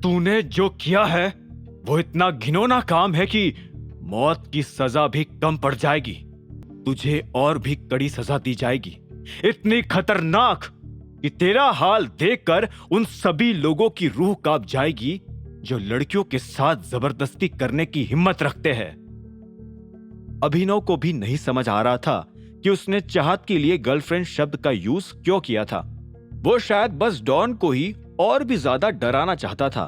तूने जो किया है वो इतना घिनौना काम है कि मौत की सजा भी कम पड़ जाएगी। तुझे और भी कड़ी सजा दी जाएगी, इतनी खतरनाक कि तेरा हाल देखकर उन सभी लोगों की रूह कांप जाएगी जो लड़कियों के साथ जबरदस्ती करने की हिम्मत रखते हैं। अभिनव को भी नहीं समझ आ रहा था कि उसने चाहत के लिए गर्लफ्रेंड शब्द का यूज क्यों किया था। वो शायद बस डॉन को ही और भी ज्यादा डराना चाहता था।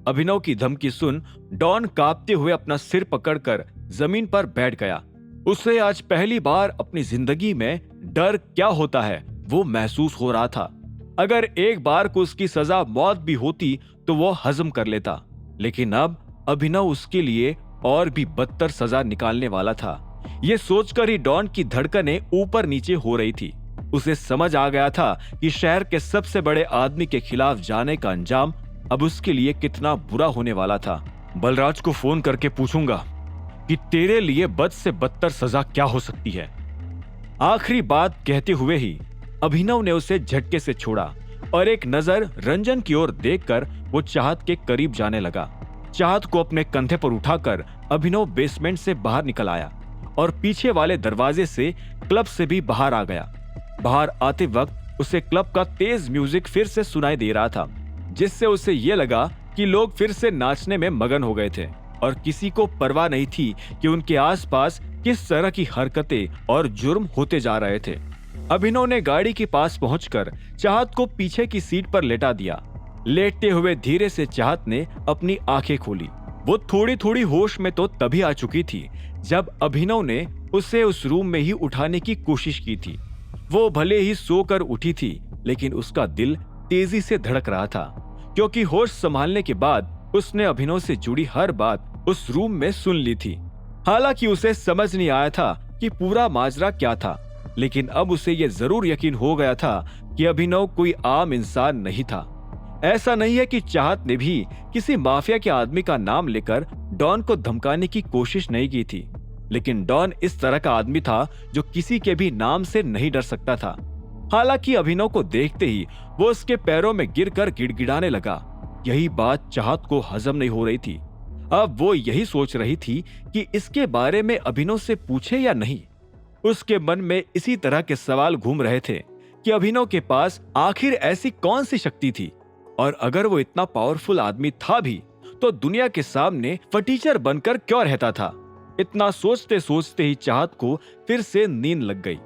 अभिनव की धमकी सुन डॉन कांपते हुए अपना सिर पकड़कर जमीन पर बैठ गया। उसे आज पहली बार अपनी जिंदगी में डर क्या होता है वो महसूस हो रहा था। अगर एक बार को उसकी सजा मौत भी होती तो वो हजम कर लेता, लेकिन अब अभिनव उसके लिए और भी बदतर सजा निकालने वाला था। ये सोचकर ही डॉन की धड़कनें ऊपर नीचे हो रही थी। उसे समझ आ गया था कि शहर के सबसे बड़े आदमी के खिलाफ जाने का अंजाम अब उसके लिए कितना बुरा होने वाला था। बलराज को फोन करके पूछूंगा कि तेरे लिए बद से बदतर सजा क्या हो सकती है। आखिरी बात कहते हुए ही अभिनव ने उसे झटके से छोड़ा और एक नजर रंजन की ओर देखकर वो चाहत के करीब जाने लगा। चाहत को अपने कंधे पर उठाकर अभिनव बेसमेंट से बाहर निकल आया और पीछे वाले दरवाजे से क्लब से भी बाहर आ गया। बाहर आते वक्त उसे क्लब का तेज म्यूजिक फिर से सुनाई दे रहा था, जिससे उसे ये लगा कि लोग फिर से नाचने में मगन हो गए थे और किसी को परवाह नहीं थी कि उनके आसपास किस तरह की हरकतें और जुर्म होते जा रहे थे। अभिनव ने गाड़ी के पास पहुंचकर चाहत को पीछे की सीट पर लेटा दिया। लेटते हुए धीरे से चाहत ने अपनी आंखें खोली। वो थोड़ी थोड़ी होश में तो तभी आ चुकी थी जब अभिनव ने उसे उस रूम में ही उठाने की कोशिश की थी। वो भले ही सोकर उठी थी, लेकिन उसका दिल तेजी से धड़क रहा था, क्योंकि होश संभालने के बाद उसने अभिनव से जुड़ी हर बात उस रूम में सुन ली थी। हालांकि उसे समझ नहीं आया था कि पूरा माजरा क्या था, लेकिन अब उसे यह जरूर यकीन हो गया था कि अभिनव कोई आम इंसान नहीं था। ऐसा नहीं है कि चाहत ने भी किसी माफिया के आदमी का नाम लेकर डॉन को धमकाने की कोशिश नहीं की थी, लेकिन डॉन इस तरह का आदमी था जो किसी के भी नाम से नहीं डर सकता था। हालांकि अभिनव को देखते ही वो उसके पैरों में गिरकर गिड़गिड़ाने लगा। यही बात चाहत को हजम नहीं हो रही थी। अब वो यही सोच रही थी कि इसके बारे में अभिनव से पूछे या नहीं। उसके मन में इसी तरह के सवाल घूम रहे थे कि अभिनव के पास आखिर ऐसी कौन सी शक्ति थी, और अगर वो इतना पावरफुल आदमी था भी तो दुनिया के सामने फटीचर बनकर क्यों रहता था। इतना सोचते सोचते ही चाहत को फिर से नींद लग गई।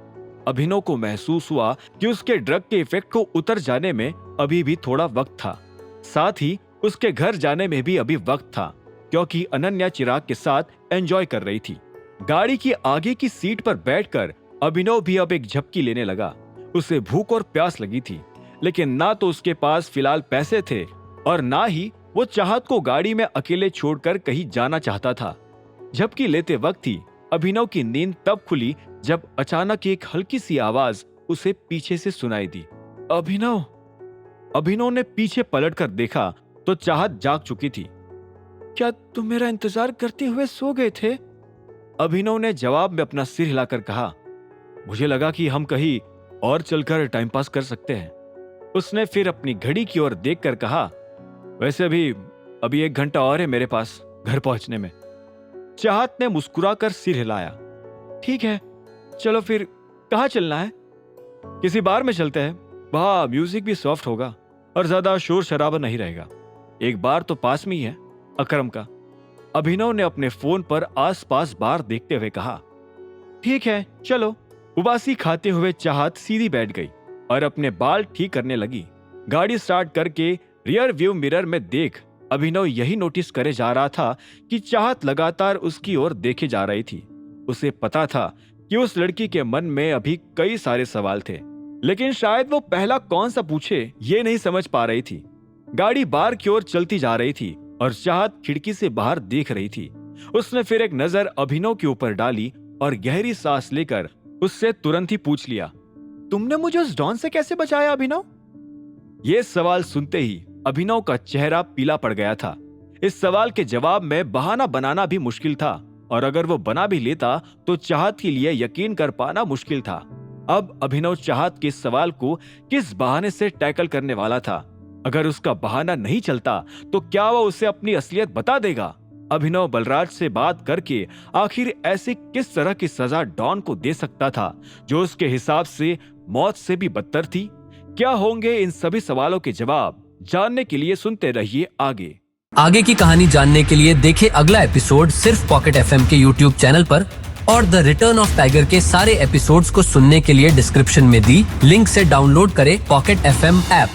अभिनव को महसूस हुआ कि उसके ड्रग के इफेक्ट को उतर जाने में अभी भी थोड़ा वक्त था। साथ ही उसके घर जाने में भी अभी वक्त था, क्योंकि अनन्या चिराग के साथ एंजॉय कर रही थी। गाड़ी की आगे की सीट पर बैठकर अभिनव भी अब एक झपकी लेने लगा। उसे भूख और प्यास लगी थी, लेकिन ना तो उसके पास फिलहाल पैसे थे और ना ही वो चाहत को गाड़ी में अकेले छोड़कर कहीं जाना चाहता था। झपकी लेते वक्त ही अभिनव की नींद तब खुली जब अचानक एक हल्की सी आवाज उसे पीछे से सुनाई दी। अभिनव। अभिनव ने पीछे पलटकर देखा तो चाहत जाग चुकी थी। क्या तुम मेरा इंतजार करते हुए सो गए थे? अभिनव ने जवाब में अपना सिर हिलाकर कहा। मुझे लगा कि हम कहीं और चलकर टाइम पास कर सकते हैं। उसने फिर अपनी घड़ी की ओर देखकर कहा, वैसे अभी 1 घंटा और है मेरे पास घर पहुंचने में। चाहत ने मुस्कुराकर सिर हिलाया। ठीक है, चलो फिर कहाँ चलना है? किसी बार में चलते हैं, वहां म्यूजिक भी सॉफ्ट होगा और ज्यादा शोर शराबा नहीं रहेगा। एक बार तो पास में ही है, अकरम का। अभिनव ने अपने फोन पर आसपास बार देखते हुए कहा। ठीक है, चलो। उबासी खाते हुए चाहत सीधी बैठ गई और अपने बाल ठीक करने लगी। गाड़ी स्टार्ट करके रियर व्यू मिरर में देख अभिनव यही नोटिस करे जा रहा था कि चाहत लगातार उसकी ओर देखे जा रही थी। उसे पता था कि उस लड़की के मन में अभी कई सारे सवाल थे, लेकिन शायद वो पहला कौन सा पूछे ये नहीं समझ पा रही थी। गाड़ी बार की ओर चलती जा रही थी और चाहत खिड़की से बाहर देख रही थी। उसने फिर एक नजर अभिनव के ऊपर डाली और गहरी सांस लेकर उससे तुरंत ही पूछ लिया, तुमने मुझे उस डॉन से कैसे बचाया अभिनव? ये सवाल सुनते ही अभिनव का चेहरा पीला पड़ गया था। इस सवाल के जवाब में बहाना बनाना भी मुश्किल था, और अगर वो बना भी लेता तो चाहत के लिए यकीन कर पाना मुश्किल था। अब अभिनव चाहत के सवाल को किस बहाने से टैकल करने वाला था। अगर उसका बहाना नहीं चलता तो क्या वो उसे अपनी असलियत बता देगा? अभिनव बलराज से बात करके आखिर ऐसी किस तरह की सजा डॉन को दे सकता था जो उसके हिसाब से मौत से भी बदतर थी? क्या होंगे इन सभी सवालों के जवाब? जानने के लिए सुनते रहिए आगे की कहानी जानने के लिए देखें अगला एपिसोड सिर्फ पॉकेट एफएम के यूट्यूब चैनल पर, और द रिटर्न ऑफ टाइगर के सारे एपिसोड्स को सुनने के लिए डिस्क्रिप्शन में दी लिंक से डाउनलोड करें पॉकेट एफएम ऐप।